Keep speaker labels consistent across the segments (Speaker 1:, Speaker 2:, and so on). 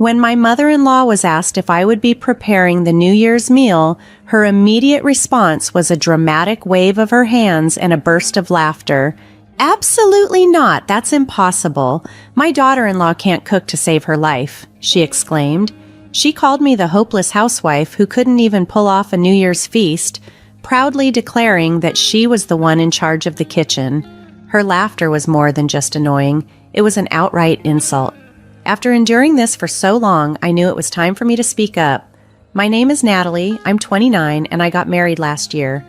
Speaker 1: When my mother-in-law was asked if I would be preparing the New Year's meal, her immediate response was a dramatic wave of her hands and a burst of laughter. "Absolutely not! That's impossible. My daughter-in-law can't cook to save her life," she exclaimed. She called me the hopeless housewife who couldn't even pull off a New Year's feast, proudly declaring that she was the one in charge of the kitchen. Her laughter was more than just annoying. It was an outright insult. After enduring this for so long, I knew it was time for me to speak up. My name is Natalie, I'm 29, and I got married last year.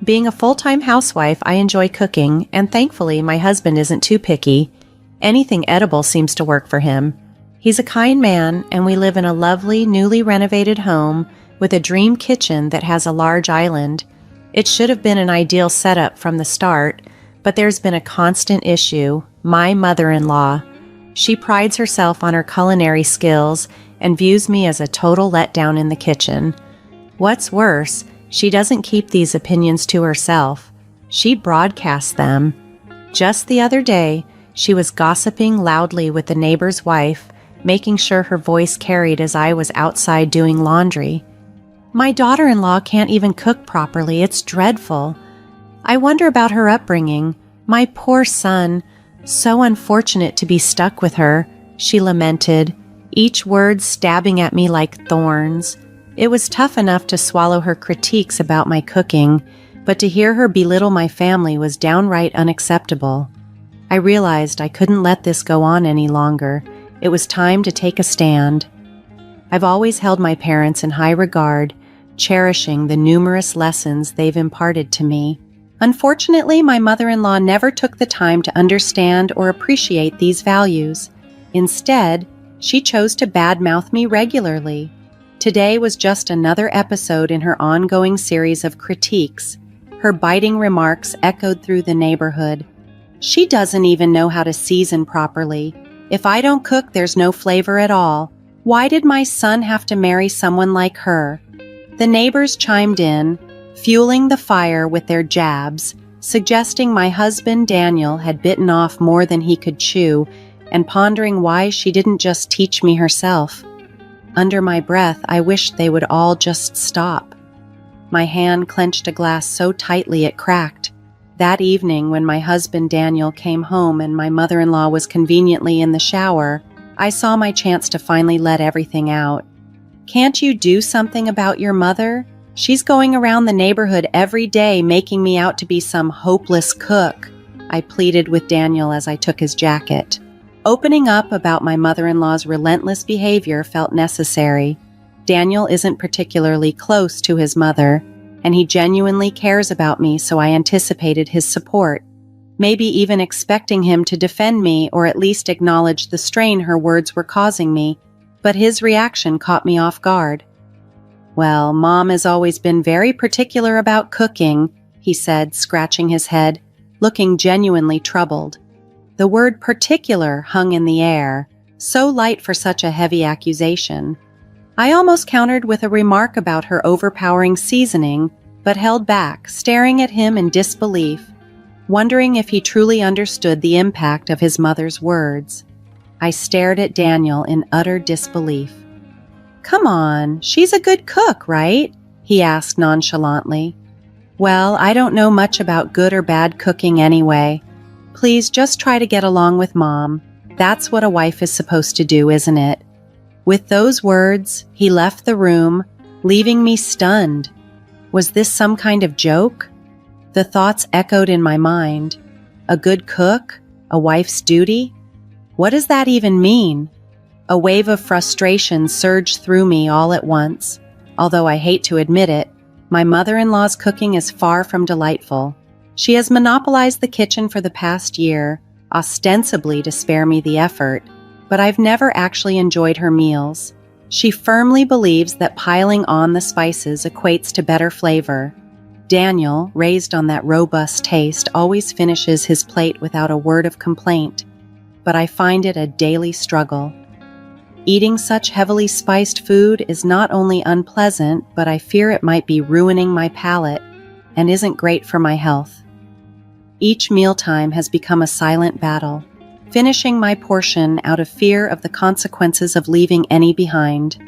Speaker 1: Being a full-time housewife, I enjoy cooking, and thankfully my husband isn't too picky. Anything edible seems to work for him. He's a kind man, and we live in a lovely, newly renovated home with a dream kitchen that has a large island. It should have been an ideal setup from the start, but there's been a constant issue: my mother-in-law. She prides herself on her culinary skills and views me as a total letdown in the kitchen. What's worse, she doesn't keep these opinions to herself. She broadcasts them. Just the other day, she was gossiping loudly with the neighbor's wife, making sure her voice carried as I was outside doing laundry. My daughter-in-law can't even cook properly. It's dreadful. I wonder about her upbringing. My poor son. So unfortunate to be stuck with her, she lamented, each word stabbing at me like thorns. It was tough enough to swallow her critiques about my cooking, but to hear her belittle my family was downright unacceptable. I realized I couldn't let this go on any longer. It was time to take a stand. I've always held my parents in high regard, cherishing the numerous lessons they've imparted to me. Unfortunately, my mother-in-law never took the time to understand or appreciate these values. Instead, she chose to badmouth me regularly. Today was just another episode in her ongoing series of critiques. Her biting remarks echoed through the neighborhood. She doesn't even know how to season properly. If I don't cook, there's no flavor at all. Why did my son have to marry someone like her? The neighbors chimed in, fueling the fire with their jabs, suggesting my husband Daniel had bitten off more than he could chew, and pondering why she didn't just teach me herself. Under my breath, I wished they would all just stop. My hand clenched a glass so tightly it cracked. That evening, when my husband Daniel came home and my mother-in-law was conveniently in the shower, I saw my chance to finally let everything out. "Can't you do something about your mother? She's going around the neighborhood every day making me out to be some hopeless cook," I pleaded with Daniel as I took his jacket. Opening up about my mother-in-law's relentless behavior felt necessary. Daniel isn't particularly close to his mother, and he genuinely cares about me, so I anticipated his support, maybe even expecting him to defend me or at least acknowledge the strain her words were causing me, but his reaction caught me off guard. "Well, Mom has always been very particular about cooking," he said, scratching his head, looking genuinely troubled. The word particular hung in the air, so light for such a heavy accusation. I almost countered with a remark about her overpowering seasoning, but held back, staring at him in disbelief, wondering if he truly understood the impact of his mother's words. I stared at Daniel in utter disbelief. "Come on, she's a good cook, right?" he asked nonchalantly. "Well, I don't know much about good or bad cooking anyway. Please just try to get along with Mom. That's what a wife is supposed to do, isn't it?" With those words, he left the room, leaving me stunned. Was this some kind of joke? The thoughts echoed in my mind. A good cook? A wife's duty? What does that even mean? A wave of frustration surged through me all at once. Although I hate to admit it, my mother-in-law's cooking is far from delightful. She has monopolized the kitchen for the past year, ostensibly to spare me the effort, but I've never actually enjoyed her meals. She firmly believes that piling on the spices equates to better flavor. Daniel, raised on that robust taste, always finishes his plate without a word of complaint, but I find it a daily struggle. Eating such heavily spiced food is not only unpleasant, but I fear it might be ruining my palate and isn't great for my health. Each mealtime has become a silent battle, finishing my portion out of fear of the consequences of leaving any behind.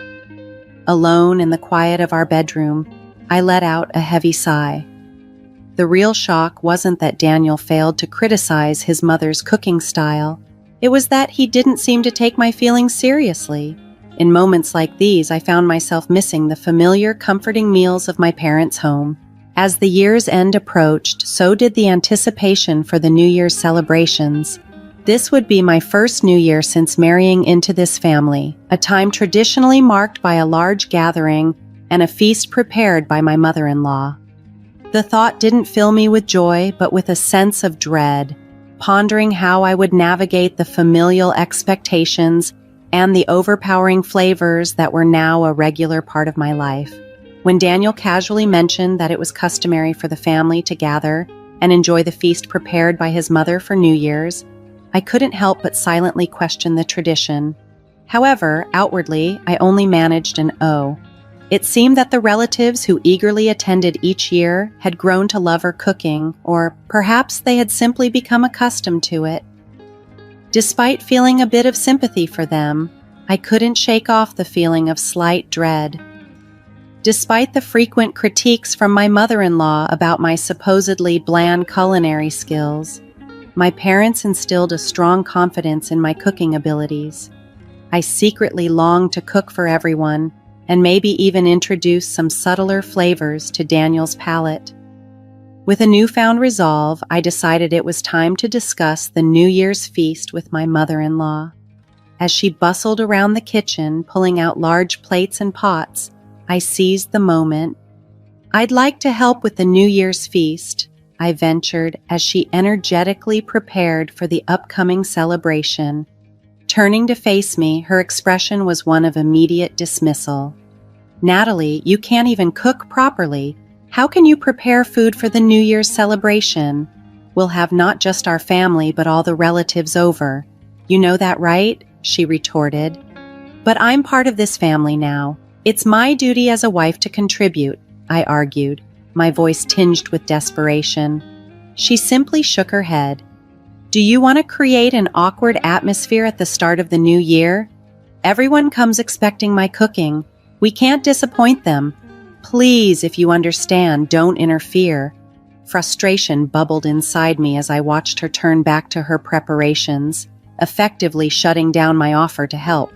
Speaker 1: Alone in the quiet of our bedroom, I let out a heavy sigh. The real shock wasn't that Daniel failed to criticize his mother's cooking style. It was that he didn't seem to take my feelings seriously. In moments like these, I found myself missing the familiar, comforting meals of my parents' home. As the year's end approached, so did the anticipation for the New Year's celebrations. This would be my first New Year since marrying into this family, a time traditionally marked by a large gathering and a feast prepared by my mother-in-law. The thought didn't fill me with joy, but with a sense of dread, pondering how I would navigate the familial expectations and the overpowering flavors that were now a regular part of my life. When Daniel casually mentioned that it was customary for the family to gather and enjoy the feast prepared by his mother for New Year's, I couldn't help but silently question the tradition. However, outwardly, I only managed an O. It seemed that the relatives who eagerly attended each year had grown to love her cooking, or perhaps they had simply become accustomed to it. Despite feeling a bit of sympathy for them, I couldn't shake off the feeling of slight dread. Despite the frequent critiques from my mother-in-law about my supposedly bland culinary skills, my parents instilled a strong confidence in my cooking abilities. I secretly longed to cook for everyone, and maybe even introduce some subtler flavors to Daniel's palate. With a newfound resolve, I decided it was time to discuss the New Year's feast with my mother-in-law. As she bustled around the kitchen, pulling out large plates and pots, I seized the moment. "I'd like to help with the New Year's feast," I ventured as she energetically prepared for the upcoming celebration. Turning to face me, her expression was one of immediate dismissal. "Natalie, you can't even cook properly. How can you prepare food for the New Year's celebration? We'll have not just our family, but all the relatives over. You know that, right?" she retorted. "But I'm part of this family now. It's my duty as a wife to contribute," I argued, my voice tinged with desperation. She simply shook her head. "Do you want to create an awkward atmosphere at the start of the new year? Everyone comes expecting my cooking. We can't disappoint them. Please, if you understand, don't interfere." Frustration bubbled inside me as I watched her turn back to her preparations, effectively shutting down my offer to help.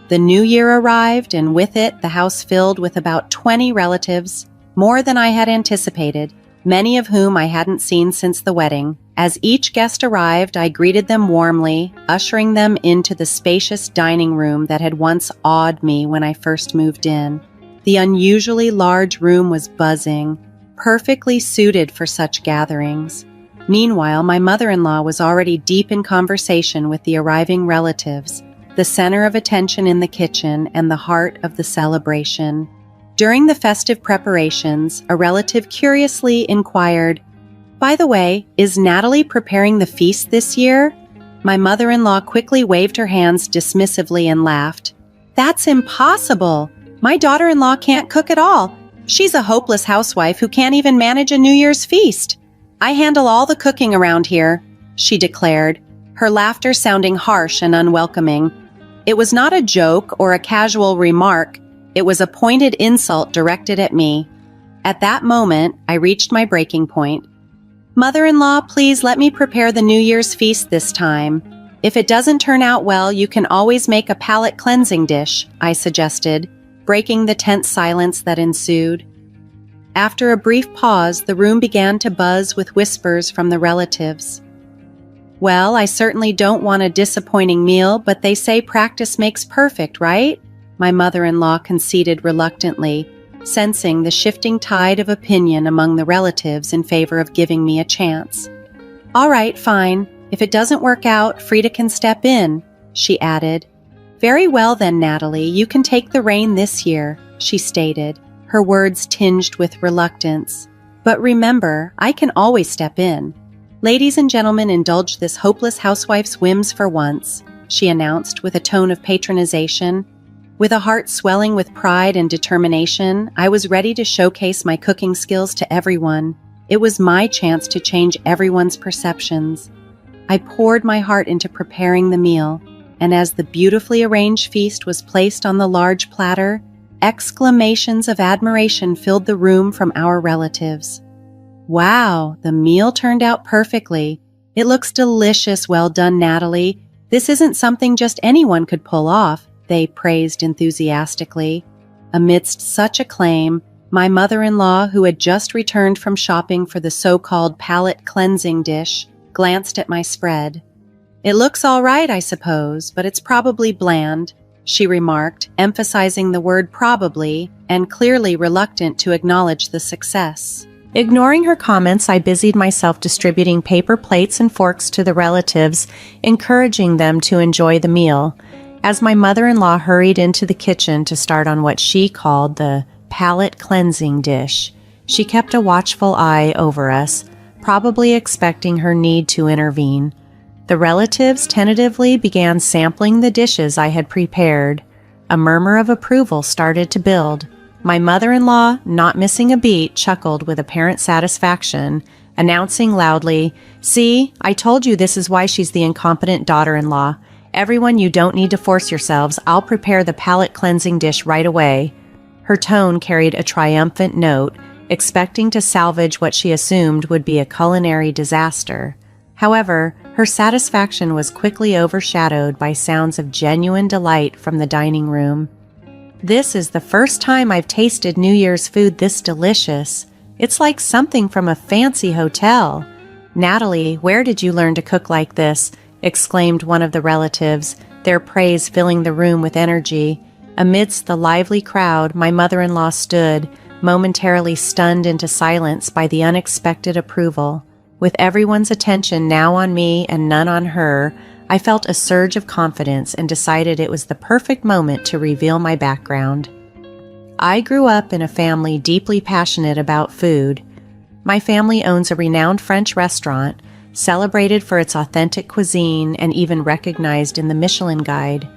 Speaker 1: The new year arrived, and with it, the house filled with about 20 relatives, more than I had anticipated, many of whom I hadn't seen since the wedding. As each guest arrived, I greeted them warmly, ushering them into the spacious dining room that had once awed me when I first moved in. The unusually large room was buzzing, perfectly suited for such gatherings. Meanwhile, my mother-in-law was already deep in conversation with the arriving relatives, the center of attention in the kitchen and the heart of the celebration. During the festive preparations, a relative curiously inquired, "By the way, is Natalie preparing the feast this year?" My mother-in-law quickly waved her hands dismissively and laughed. "That's impossible! My daughter-in-law can't cook at all. She's a hopeless housewife who can't even manage a New Year's feast. I handle all the cooking around here," she declared, her laughter sounding harsh and unwelcoming. It was not a joke or a casual remark. It was a pointed insult directed at me. At that moment, I reached my breaking point. "Mother-in-law, please let me prepare the New Year's feast this time. If it doesn't turn out well, you can always make a palate cleansing dish," I suggested, breaking the tense silence that ensued. After a brief pause, the room began to buzz with whispers from the relatives. "Well, I certainly don't want a disappointing meal, but they say practice makes perfect, right?" My mother-in-law conceded reluctantly, sensing the shifting tide of opinion among the relatives in favor of giving me a chance. "All right, fine. If it doesn't work out, Frida can step in," she added. "Very well then, Natalie, you can take the reign this year," she stated, her words tinged with reluctance. "But remember, I can always step in. Ladies and gentlemen, indulge this hopeless housewife's whims for once," she announced with a tone of patronization. With a heart swelling with pride and determination, I was ready to showcase my cooking skills to everyone. It was my chance to change everyone's perceptions. I poured my heart into preparing the meal, and as the beautifully arranged feast was placed on the large platter, exclamations of admiration filled the room from our relatives. "Wow, the meal turned out perfectly. It looks delicious. Well done, Natalie. This isn't something just anyone could pull off," they praised enthusiastically. Amidst such acclaim, my mother-in-law, who had just returned from shopping for the so-called palate cleansing dish, glanced at my spread. "It looks all right, I suppose, but it's probably bland," she remarked, emphasizing the word probably and clearly reluctant to acknowledge the success. Ignoring her comments, I busied myself distributing paper plates and forks to the relatives, encouraging them to enjoy the meal. As my mother-in-law hurried into the kitchen to start on what she called the palate cleansing dish, she kept a watchful eye over us, probably expecting her need to intervene. The relatives tentatively began sampling the dishes I had prepared. A murmur of approval started to build. My mother-in-law, not missing a beat, chuckled with apparent satisfaction, announcing loudly, "See, I told you this is why she's the incompetent daughter-in-law. Everyone, you don't need to force yourselves. I'll prepare the palate cleansing dish right away." Her tone carried a triumphant note, expecting to salvage what she assumed would be a culinary disaster. However, her satisfaction was quickly overshadowed by sounds of genuine delight from the dining room. "This is the first time I've tasted New Year's food this delicious. It's like something from a fancy hotel. Natalie, where did you learn to cook like this?" exclaimed one of the relatives, their praise filling the room with energy. Amidst the lively crowd, my mother-in-law stood, momentarily stunned into silence by the unexpected approval. With everyone's attention now on me and none on her, I felt a surge of confidence and decided it was the perfect moment to reveal my background. I grew up in a family deeply passionate about food. My family owns a renowned French restaurant, celebrated for its authentic cuisine and even recognized in the Michelin Guide.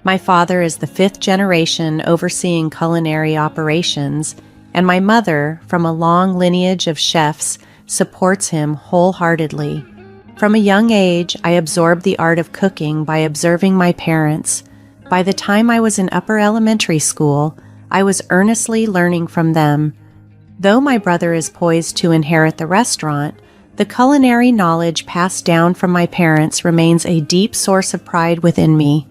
Speaker 1: My father is the 5th generation overseeing culinary operations, and my mother, from a long lineage of chefs, supports him wholeheartedly. From a young age, I absorbed the art of cooking by observing my parents. By the time I was in upper elementary school, I was earnestly learning from them. Though my brother is poised to inherit the restaurant, the culinary knowledge passed down from my parents remains a deep source of pride within me.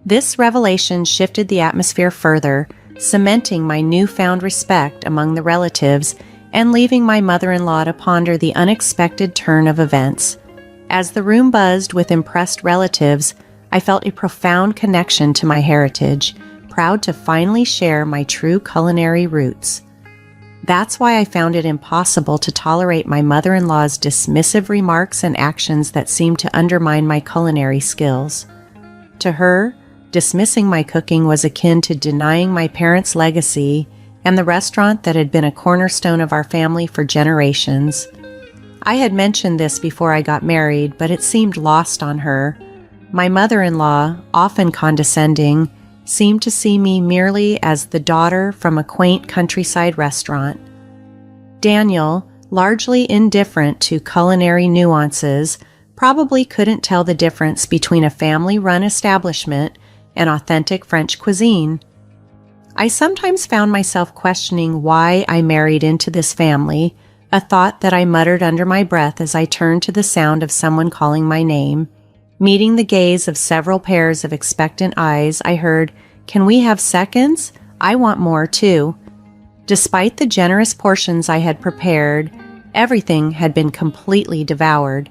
Speaker 1: This revelation shifted the atmosphere further, cementing my newfound respect among the relatives and leaving my mother-in-law to ponder the unexpected turn of events. As the room buzzed with impressed relatives, I felt a profound connection to my heritage, proud to finally share my true culinary roots. That's why I found it impossible to tolerate my mother-in-law's dismissive remarks and actions that seemed to undermine my culinary skills. To her, dismissing my cooking was akin to denying my parents' legacy and the restaurant that had been a cornerstone of our family for generations. I had mentioned this before I got married, but it seemed lost on her. My mother-in-law, often condescending, seemed to see me merely as the daughter from a quaint countryside restaurant. Daniel, largely indifferent to culinary nuances, probably couldn't tell the difference between a family-run establishment and authentic French cuisine. I sometimes found myself questioning why I married into this family, a thought that I muttered under my breath as I turned to the sound of someone calling my name. Meeting the gaze of several pairs of expectant eyes, I heard, "Can we have seconds? I want more too." Despite the generous portions I had prepared, everything had been completely devoured.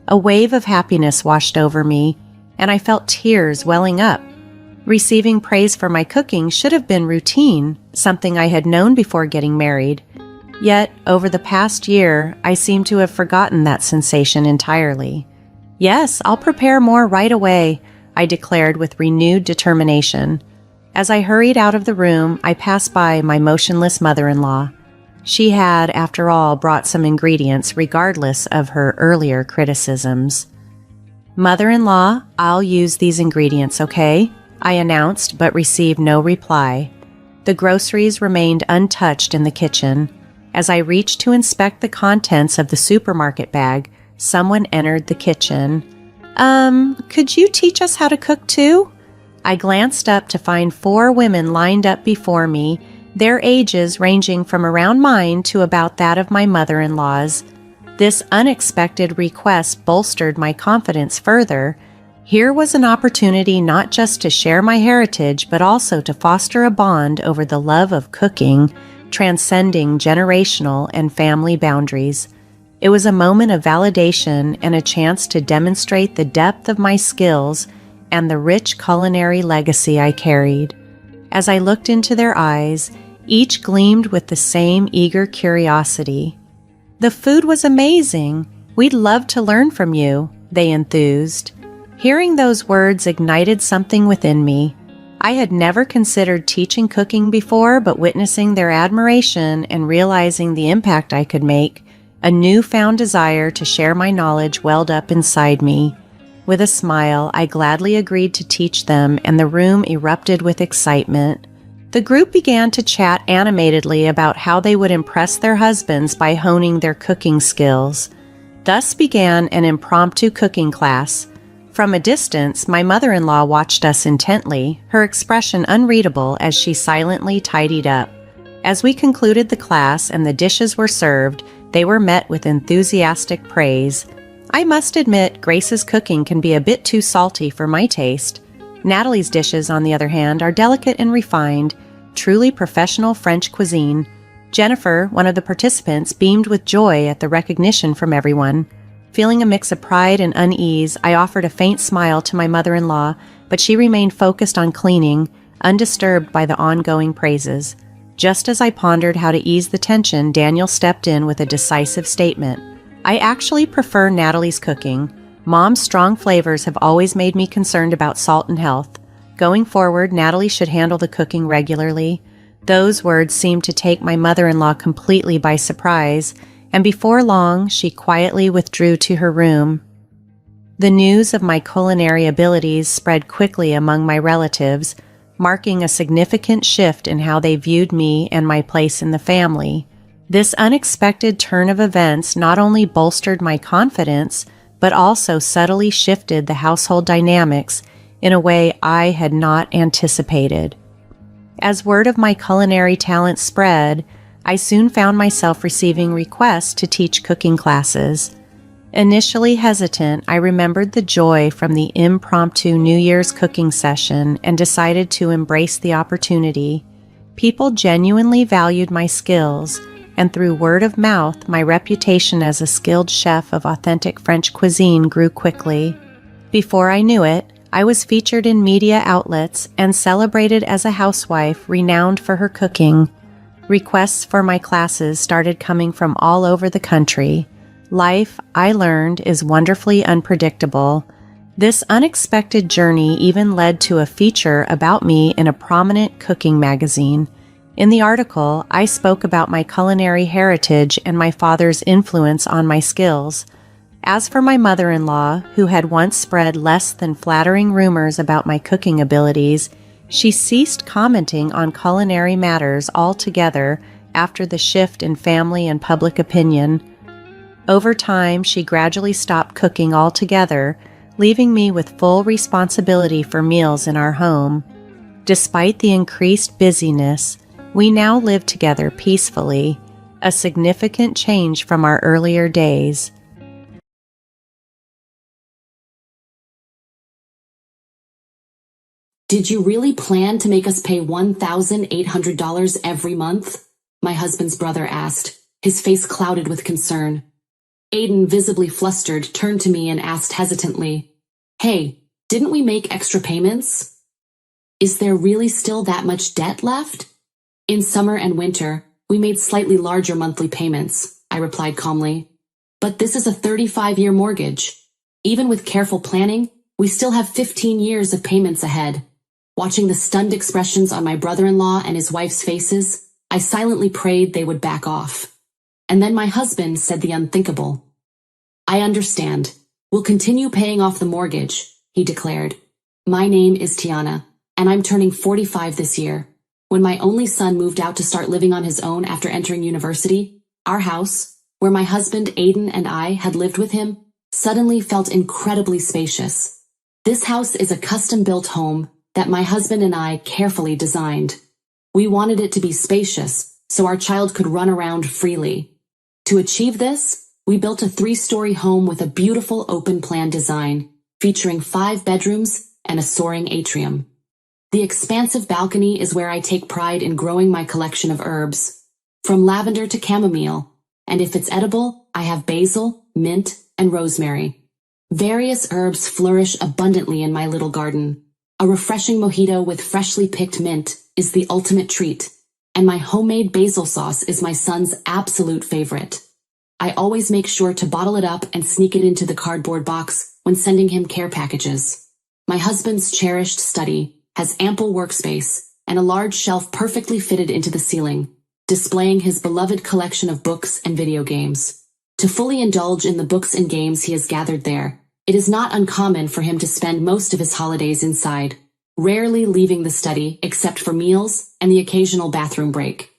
Speaker 1: A wave of happiness washed over me, and I felt tears welling up. Receiving praise for my cooking should have been routine, something I had known before getting married. Yet, over the past year, I seem to have forgotten that sensation entirely. "Yes, I'll prepare more right away," I declared with renewed determination. As I hurried out of the room, I passed by my motionless mother-in-law. She had, after all, brought some ingredients regardless of her earlier criticisms. "Mother-in-law, I'll use these ingredients, okay?" I announced, but received no reply. The groceries remained untouched in the kitchen. As I reached to inspect the contents of the supermarket bag, someone entered the kitchen. Could you teach us how to cook too? I glanced up to find 4 women lined up before me, their ages ranging from around mine to about that of my mother-in-law's. This unexpected request bolstered my confidence further. Here was an opportunity not just to share my heritage, but also to foster a bond over the love of cooking, transcending generational and family boundaries. It was a moment of validation and a chance to demonstrate the depth of my skills and the rich culinary legacy I carried. As I looked into their eyes, each gleamed with the same eager curiosity. "The food was amazing. We'd love to learn from you," they enthused. Hearing those words ignited something within me. I had never considered teaching cooking before, but witnessing their admiration and realizing the impact I could make, a newfound desire to share my knowledge welled up inside me. With a smile, I gladly agreed to teach them, and the room erupted with excitement. The group began to chat animatedly about how they would impress their husbands by honing their cooking skills. Thus began an impromptu cooking class. From a distance, my mother-in-law watched us intently, her expression unreadable as she silently tidied up. As we concluded the class and the dishes were served, they were met with enthusiastic praise. I must admit, Grace's cooking can be a bit too salty for my taste. Natalie's dishes, on the other hand, are delicate and refined, truly professional French cuisine. Jennifer, one of the participants, beamed with joy at the recognition from everyone. Feeling a mix of pride and unease, I offered a faint smile to my mother-in-law, but she remained focused on cleaning, undisturbed by the ongoing praises. Just as I pondered how to ease the tension, Daniel stepped in with a decisive statement. "I actually prefer Natalie's cooking. Mom's strong flavors have always made me concerned about salt and health. Going forward, Natalie should handle the cooking regularly." Those words seemed to take my mother-in-law completely by surprise, and before long, she quietly withdrew to her room. The news of my culinary abilities spread quickly among my relatives, marking a significant shift in how they viewed me and my place in the family. This unexpected turn of events not only bolstered my confidence, but also subtly shifted the household dynamics in a way I had not anticipated. As word of my culinary talent spread, I soon found myself receiving requests to teach cooking classes. Initially hesitant, I remembered the joy from the impromptu New Year's cooking session and decided to embrace the opportunity. People genuinely valued my skills, and through word of mouth, my reputation as a skilled chef of authentic French cuisine grew quickly. Before I knew it, I was featured in media outlets and celebrated as a housewife renowned for her cooking. Requests for my classes started coming from all over the country. Life, I learned, is wonderfully unpredictable. This unexpected journey even led to a feature about me in a prominent cooking magazine. In the article, I spoke about my culinary heritage and my father's influence on my skills. As for my mother-in-law, who had once spread less than flattering rumors about my cooking abilities, she ceased commenting on culinary matters altogether after the shift in family and public opinion. Over time, she gradually stopped cooking altogether, leaving me with full responsibility for meals in our home. Despite the increased busyness, we now live together peacefully, a significant change from our earlier days.
Speaker 2: "Did you really plan to make us pay $1,800 every month?" my husband's brother asked, his face clouded with concern. Aiden, visibly flustered, turned to me and asked hesitantly, "Hey, didn't we make extra payments? Is there really still that much debt left?" "In summer and winter, we made slightly larger monthly payments," I replied calmly. "But this is a 35-year mortgage. Even with careful planning, we still have 15 years of payments ahead." Watching the stunned expressions on my brother-in-law and his wife's faces, I silently prayed they would back off. And then my husband said the unthinkable. "I understand. We'll continue paying off the mortgage," he declared. "My name is Tiana, and I'm turning 45 this year. When my only son moved out to start living on his own after entering university, our house, where my husband Aiden and I had lived with him, suddenly felt incredibly spacious. This house is a custom-built home that my husband and I carefully designed. We wanted it to be spacious, so our child could run around freely. To achieve this, we built a 3-story home with a beautiful open-plan design, featuring 5 bedrooms and a soaring atrium. The expansive balcony is where I take pride in growing my collection of herbs, from lavender to chamomile, and if it's edible, I have basil, mint, and rosemary. Various herbs flourish abundantly in my little garden. A refreshing mojito with freshly picked mint is the ultimate treat, and my homemade basil sauce is my son's absolute favorite. I always make sure to bottle it up and sneak it into the cardboard box when sending him care packages. My husband's cherished study has ample workspace and a large shelf perfectly fitted into the ceiling, displaying his beloved collection of books and video games. To fully indulge in the books and games he has gathered there, it is not uncommon for him to spend most of his holidays inside, rarely leaving the study except for meals and the occasional bathroom break.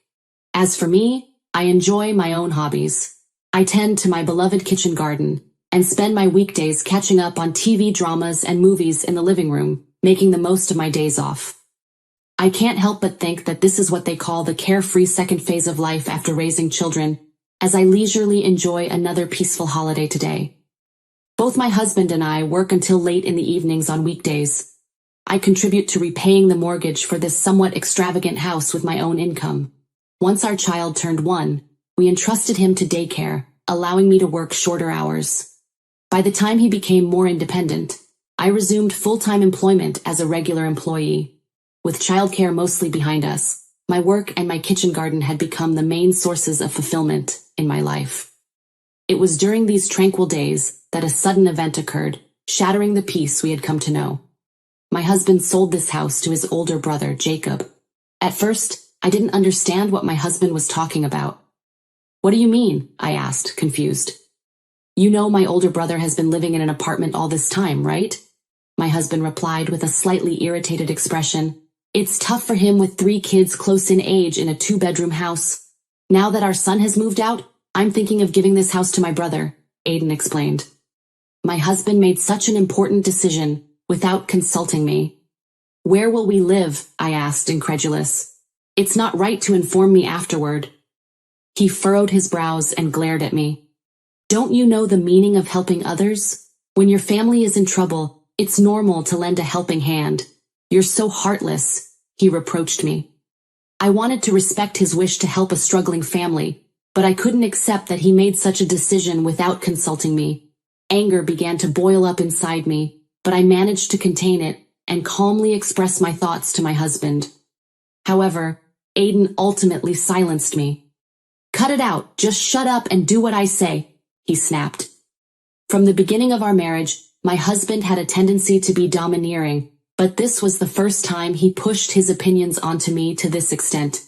Speaker 2: As for me, I enjoy my own hobbies. I tend to my beloved kitchen garden and spend my weekdays catching up on TV dramas and movies in the living room, making the most of my days off. I can't help but think that this is what they call the carefree second phase of life after raising children, as I leisurely enjoy another peaceful holiday today. Both my husband and I work until late in the evenings on weekdays. I contribute to repaying the mortgage for this somewhat extravagant house with my own income. Once our child turned 1, we entrusted him to daycare, allowing me to work shorter hours. By the time he became more independent, I resumed full-time employment as a regular employee. With childcare mostly behind us, my work and my kitchen garden had become the main sources of fulfillment in my life. It was during these tranquil days that a sudden event occurred, shattering the peace we had come to know. My husband sold this house to his older brother, Jacob. At first, I didn't understand what my husband was talking about. "What do you mean?" I asked, confused. "You know my older brother has been living in an apartment all this time, right?" My husband replied with a slightly irritated expression. "It's tough for him with 3 kids close in age in a 2-bedroom house. Now that our son has moved out, I'm thinking of giving this house to my brother," Aiden explained. My husband made such an important decision without consulting me. "Where will we live?" I asked, incredulous. "It's not right to inform me afterward." He furrowed his brows and glared at me. "Don't you know the meaning of helping others? When your family is in trouble, it's normal to lend a helping hand. You're so heartless," he reproached me. I wanted to respect his wish to help a struggling family, but I couldn't accept that he made such a decision without consulting me. Anger began to boil up inside me, but I managed to contain it and calmly express my thoughts to my husband. However, Aiden ultimately silenced me. "Cut it out, just shut up and do what I say," he snapped. From the beginning of our marriage, my husband had a tendency to be domineering, but this was the first time he pushed his opinions onto me to this extent.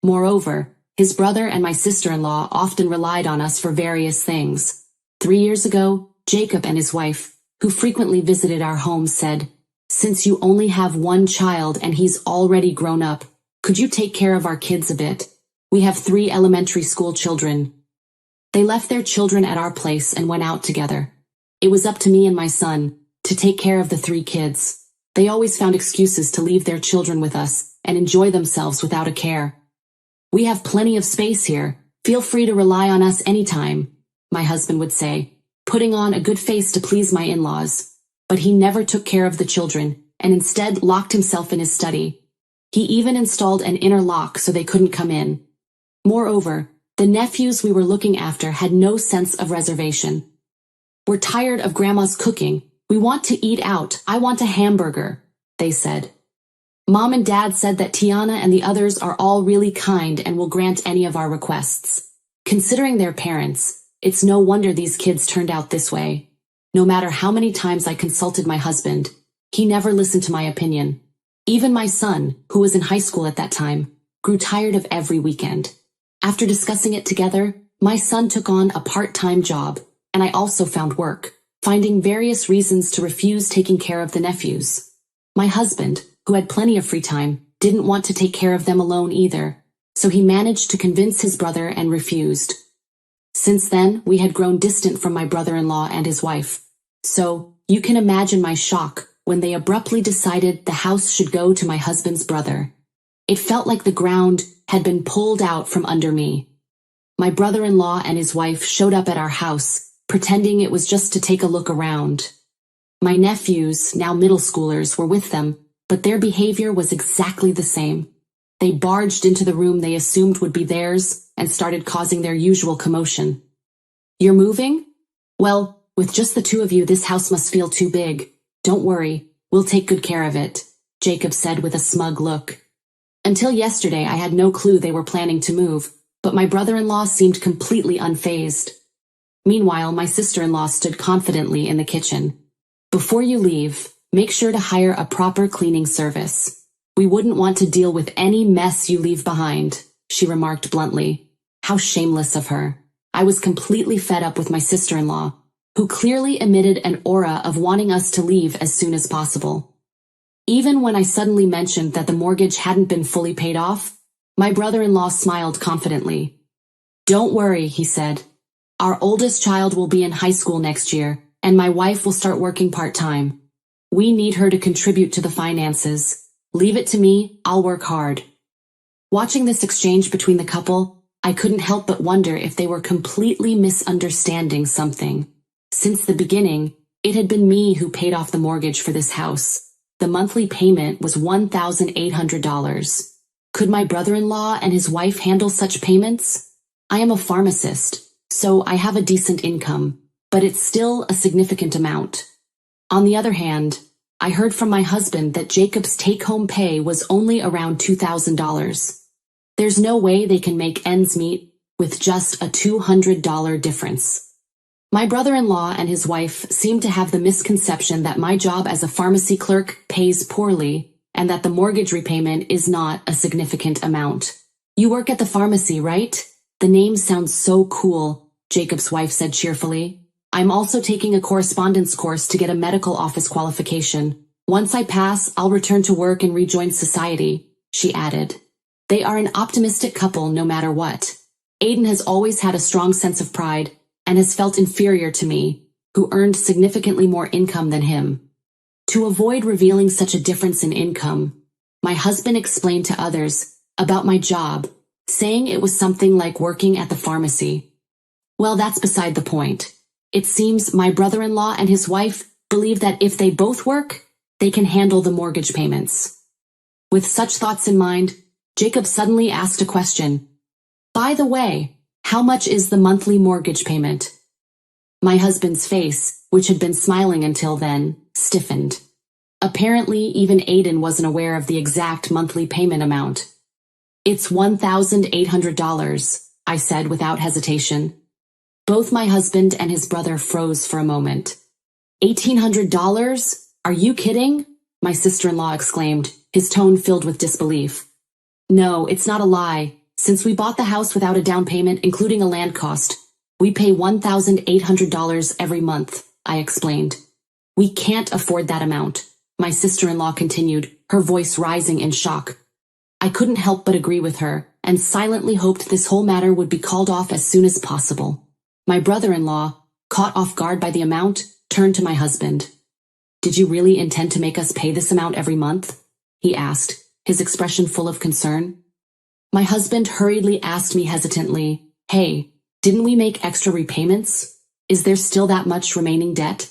Speaker 2: Moreover, his brother and my sister-in-law often relied on us for various things. 3 years ago, Jacob and his wife, who frequently visited our home, said, "Since you only have 1 child and he's already grown up, could you take care of our kids a bit? We have 3 elementary school children." They left their children at our place and went out together. It was up to me and my son to take care of the 3 kids. They always found excuses to leave their children with us and enjoy themselves without a care. "We have plenty of space here. Feel free to rely on us anytime," my husband would say, putting on a good face to please my in-laws. But he never took care of the children and instead locked himself in his study. He even installed an inner lock so they couldn't come in. Moreover, the nephews we were looking after had no sense of reservation. "We're tired of Grandma's cooking. We want to eat out. I want a hamburger," they said. "Mom and Dad said that Tiana and the others are all really kind and will grant any of our requests." Considering their parents, it's no wonder these kids turned out this way. No matter how many times I consulted my husband, he never listened to my opinion. Even my son, who was in high school at that time, grew tired of every weekend. After discussing it together, my son took on a part-time job, and I also found work, finding various reasons to refuse taking care of the nephews. My husband, who had plenty of free time, didn't want to take care of them alone either, so he managed to convince his brother and refused. Since then, we had grown distant from my brother-in-law and his wife. So, you can imagine my shock when they abruptly decided the house should go to my husband's brother. It felt like the ground had been pulled out from under me. My brother-in-law and his wife showed up at our house, pretending it was just to take a look around. My nephews, now middle schoolers, were with them, but their behavior was exactly the same. They barged into the room they assumed would be theirs and started causing their usual commotion. "You're moving? Well, with just the two of you, this house must feel too big. Don't worry, we'll take good care of it," Jacob said with a smug look. Until yesterday, I had no clue they were planning to move, but my brother-in-law seemed completely unfazed. Meanwhile, my sister-in-law stood confidently in the kitchen. "Before you leave, make sure to hire a proper cleaning service. We wouldn't want to deal with any mess you leave behind," she remarked bluntly. How shameless of her. I was completely fed up with my sister-in-law, who clearly emitted an aura of wanting us to leave as soon as possible. Even when I suddenly mentioned that the mortgage hadn't been fully paid off, my brother-in-law smiled confidently. "Don't worry," he said. "Our oldest child will be in high school next year, and my wife will start working part-time. We need her to contribute to the finances. Leave it to me, I'll work hard." Watching this exchange between the couple, I couldn't help but wonder if they were completely misunderstanding something. Since the beginning, it had been me who paid off the mortgage for this house. The monthly payment was $1,800. Could my brother-in-law and his wife handle such payments? I am a pharmacist, so I have a decent income, but it's still a significant amount. On the other hand, I heard from my husband that Jacob's take-home pay was only around $2,000. There's no way they can make ends meet with just a $200 difference. My brother-in-law and his wife seem to have the misconception that my job as a pharmacy clerk pays poorly and that the mortgage repayment is not a significant amount. "You work at the pharmacy, right? The name sounds so cool," Jacob's wife said cheerfully. "I'm also taking a correspondence course to get a medical office qualification. Once I pass, I'll return to work and rejoin society," she added. They are an optimistic couple no matter what. Aiden has always had a strong sense of pride and has felt inferior to me, who earned significantly more income than him. To avoid revealing such a difference in income, my husband explained to others about my job, saying it was something like working at the pharmacy. Well, that's beside the point. It seems my brother-in-law and his wife believe that if they both work, they can handle the mortgage payments. With such thoughts in mind, Jacob suddenly asked a question. "By the way, how much is the monthly mortgage payment?" My husband's face, which had been smiling until then, stiffened. Apparently, even Aiden wasn't aware of the exact monthly payment amount. "It's $1,800, I said without hesitation. Both my husband and his brother froze for a moment. $1,800? Are you kidding?" my sister-in-law exclaimed, his tone filled with disbelief. "No, it's not a lie. Since we bought the house without a down payment, including a land cost, we pay $1,800 every month," I explained. "We can't afford that amount," my sister-in-law continued, her voice rising in shock. I couldn't help but agree with her, and silently hoped this whole matter would be called off as soon as possible. My brother-in-law, caught off guard by the amount, turned to my husband. "Did you really intend to make us pay this amount every month?" he asked, his expression full of concern. My husband hurriedly asked me hesitantly, "Hey, didn't we make extra repayments? Is there still that much remaining debt?"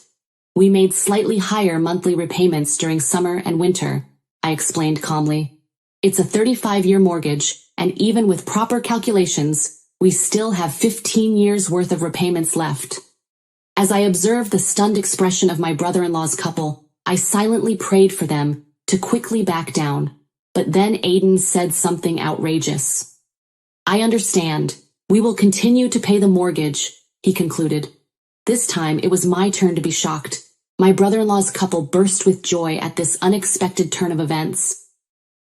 Speaker 2: "We made slightly higher monthly repayments during summer and winter," I explained calmly. "It's a 35-year mortgage, and even with proper calculations, we still have 15 years worth of repayments left." As I observed the stunned expression of my brother-in-law's couple, I silently prayed for them to quickly back down. But then Aiden said something outrageous. "I understand. We will continue to pay the mortgage," he concluded. This time it was my turn to be shocked. My brother-in-law's couple burst with joy at this unexpected turn of events.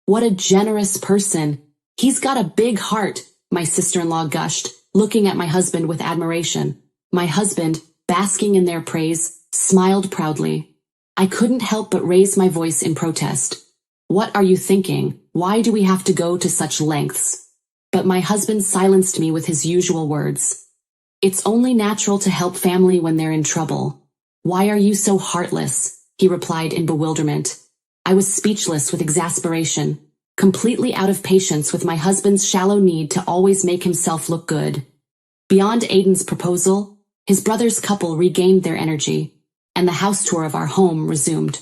Speaker 2: "What a generous person. He's got a big heart," my sister-in-law gushed, looking at my husband with admiration. My husband, basking in their praise, smiled proudly. I couldn't help but raise my voice in protest. "What are you thinking? Why do we have to go to such lengths?" But my husband silenced me with his usual words. It's only natural to help family when they're in trouble. Why are you so heartless? He replied in bewilderment. I was speechless with exasperation, completely out of patience with my husband's shallow need to always make himself look good. Beyond Aiden's proposal, his brother's couple regained their energy, and the house tour of our home resumed.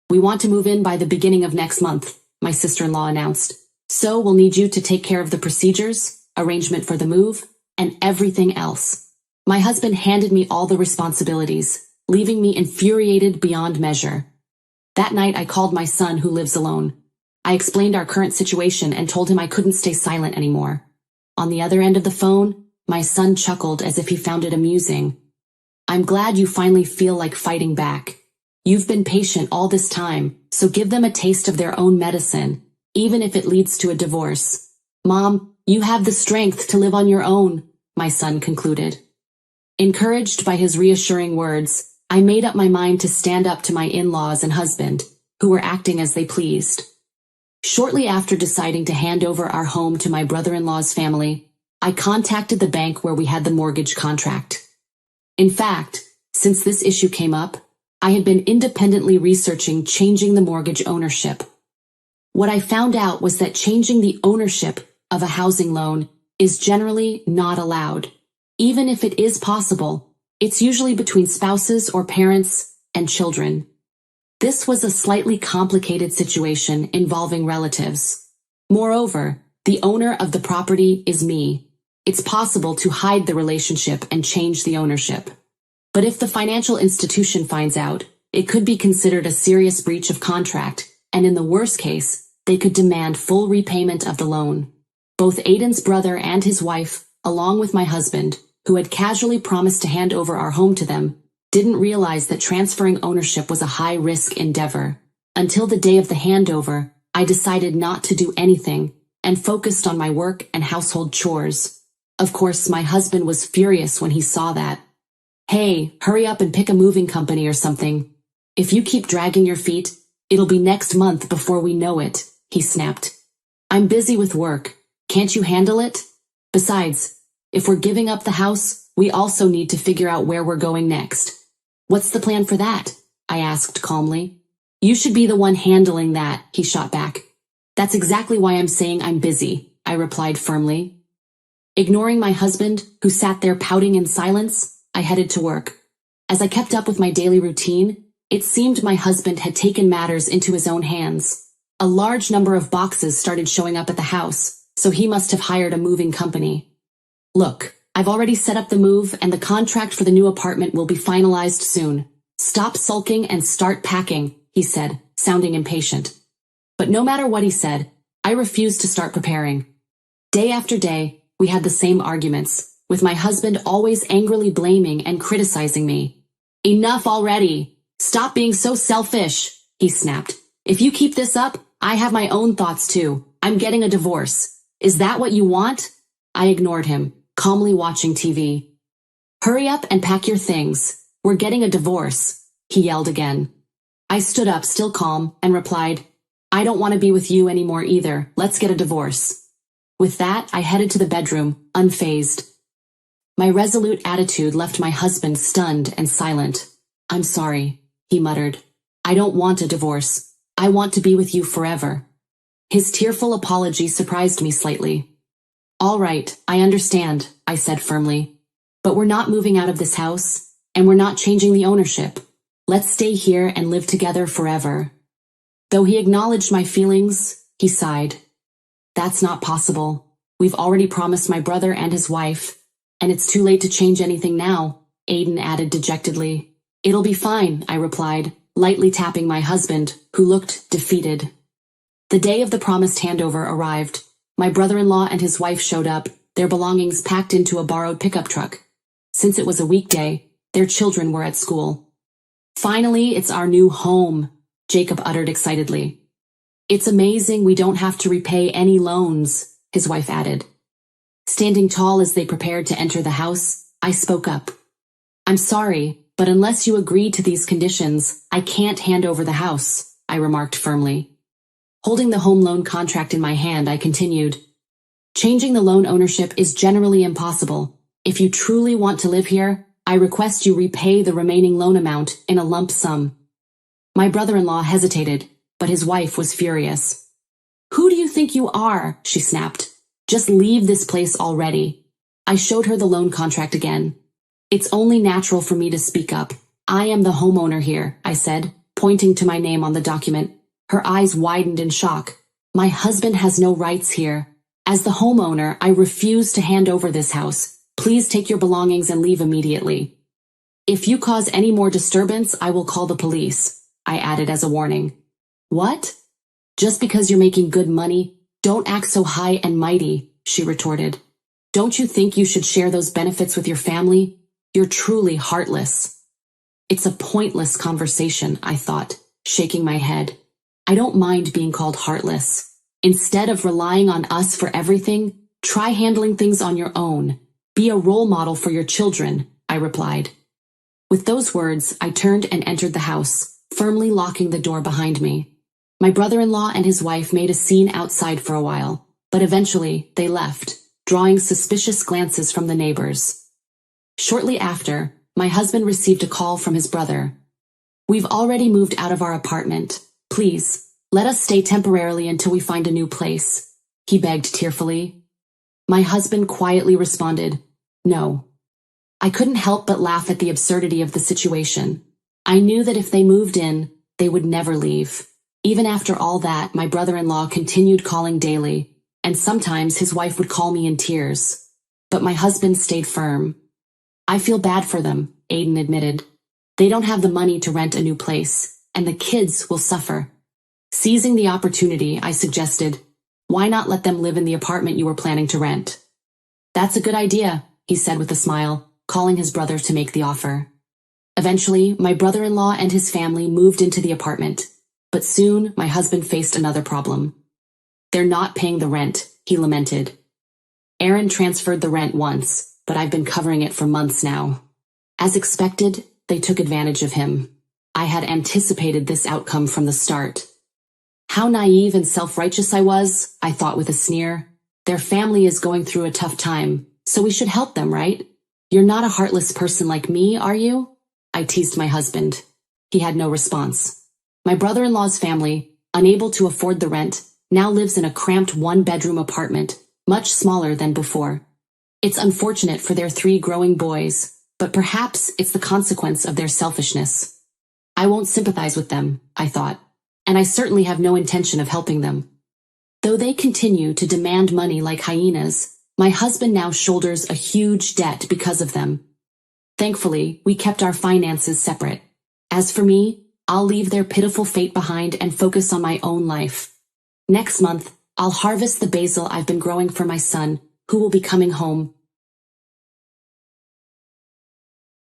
Speaker 2: We want to move in by the beginning of next month, my sister-in-law announced. So we'll need you to take care of the procedures, arrangement for the move, and everything else. My husband handed me all the responsibilities, leaving me infuriated beyond measure. That night I called my son, who lives alone. I explained our current situation and told him I couldn't stay silent anymore. On the other end of the phone, my son chuckled as if he found it amusing. I'm glad you finally feel like fighting back. You've been patient all this time, so give them a taste of their own medicine, even if it leads to a divorce. Mom, you have the strength to live on your own, my son concluded. Encouraged by his reassuring words, I made up my mind to stand up to my in-laws and husband, who were acting as they pleased. Shortly after deciding to hand over our home to my brother-in-law's family, I contacted the bank where we had the mortgage contract. In fact, since this issue came up, I had been independently researching changing the mortgage ownership. What I found out was that changing the ownership of a housing loan is generally not allowed. Even if it is possible, it's usually between spouses or parents and children. This was a slightly complicated situation involving relatives. Moreover, the owner of the property is me. It's possible to hide the relationship and change the ownership. But if the financial institution finds out, it could be considered a serious breach of contract, and in the worst case, they could demand full repayment of the loan. Both Aiden's brother and his wife, along with my husband, who had casually promised to hand over our home to them, didn't realize that transferring ownership was a high-risk endeavor. Until the day of the handover, I decided not to do anything and focused on my work and household chores. Of course, my husband was furious when he saw that. Hey, hurry up and pick a moving company or something. If you keep dragging your feet, it'll be next month before we know it, he snapped. I'm busy with work. Can't you handle it? Besides, if we're giving up the house, we also need to figure out where we're going next. What's the plan for that? I asked calmly. You should be the one handling that, he shot back. That's exactly why I'm saying I'm busy, I replied firmly. Ignoring my husband, who sat there pouting in silence, I headed to work. As I kept up with my daily routine, it seemed my husband had taken matters into his own hands. A large number of boxes started showing up at the house, so he must have hired a moving company. Look, I've already set up the move and the contract for the new apartment will be finalized soon. Stop sulking and start packing, he said, sounding impatient. But no matter what he said, I refused to start preparing. Day after day, we had the same arguments, with my husband always angrily blaming and criticizing me. Enough already! Stop being so selfish, he snapped. If you keep this up, I have my own thoughts too. I'm getting a divorce. Is that what you want? I ignored him, calmly watching TV. Hurry up and pack your things. We're getting a divorce, he yelled again. I stood up, still calm, and replied, I don't want to be with you anymore either. Let's get a divorce. With that, I headed to the bedroom, unfazed. My resolute attitude left my husband stunned and silent. I'm sorry, he muttered. I don't want a divorce. I want to be with you forever. His tearful apology surprised me slightly. All right, I understand, I said firmly. But we're not moving out of this house, and we're not changing the ownership. Let's stay here and live together forever. Though he acknowledged my feelings, he sighed. That's not possible. We've already promised my brother and his wife, and it's too late to change anything now, Aiden added dejectedly. It'll be fine, I replied, lightly tapping my husband, who looked defeated. The day of the promised handover arrived. My brother-in-law and his wife showed up, their belongings packed into a borrowed pickup truck. Since it was a weekday, their children were at school. Finally, it's our new home, Jacob uttered excitedly. It's amazing we don't have to repay any loans, his wife added. Standing tall as they prepared to enter the house, I spoke up. I'm sorry, but unless you agree to these conditions, I can't hand over the house, I remarked firmly. Holding the home loan contract in my hand, I continued. Changing the loan ownership is generally impossible. If you truly want to live here, I request you repay the remaining loan amount in a lump sum. My brother-in-law hesitated, but his wife was furious. Who do you think you are? She snapped. Just leave this place already. I showed her the loan contract again. It's only natural for me to speak up. I am the homeowner here, I said, pointing to my name on the document. Her eyes widened in shock. My husband has no rights here. As the homeowner, I refuse to hand over this house. Please take your belongings and leave immediately. If you cause any more disturbance, I will call the police, I added as a warning. What? Just because you're making good money, don't act so high and mighty, she retorted. Don't you think you should share those benefits with your family? You're truly heartless. It's a pointless conversation, I thought, shaking my head. I don't mind being called heartless. Instead of relying on us for everything, try handling things on your own. Be a role model for your children, I replied. With those words, I turned and entered the house, firmly locking the door behind me. My brother-in-law and his wife made a scene outside for a while, but eventually they left, drawing suspicious glances from the neighbors. Shortly after, my husband received a call from his brother. We've already moved out of our apartment. Please, let us stay temporarily until we find a new place, he begged tearfully. My husband quietly responded, no. I couldn't help but laugh at the absurdity of the situation. I knew that if they moved in, they would never leave. Even after all that, my brother-in-law continued calling daily, and sometimes his wife would call me in tears. But my husband stayed firm. I feel bad for them, Aiden admitted. They don't have the money to rent a new place, and the kids will suffer. Seizing the opportunity, I suggested, why not let them live in the apartment you were planning to rent? That's a good idea, he said with a smile, calling his brother to make the offer. Eventually, my brother-in-law and his family moved into the apartment, but soon my husband faced another problem. They're not paying the rent, he lamented. Aaron transferred the rent once, but I've been covering it for months now. As expected, they took advantage of him. I had anticipated this outcome from the start. How naive and self-righteous I was, I thought with a sneer. Their family is going through a tough time, so we should help them, right? You're not a heartless person like me, are you? I teased my husband. He had no response. My brother-in-law's family, unable to afford the rent, now lives in a cramped one-bedroom apartment, much smaller than before. It's unfortunate for their 3 growing boys, but perhaps it's the consequence of their selfishness. I won't sympathize with them, I thought, and I certainly have no intention of helping them. Though they continue to demand money like hyenas, my husband now shoulders a huge debt because of them. Thankfully, we kept our finances separate. As for me, I'll leave their pitiful fate behind and focus on my own life. Next month, I'll harvest the basil I've been growing for my son, who will be coming home.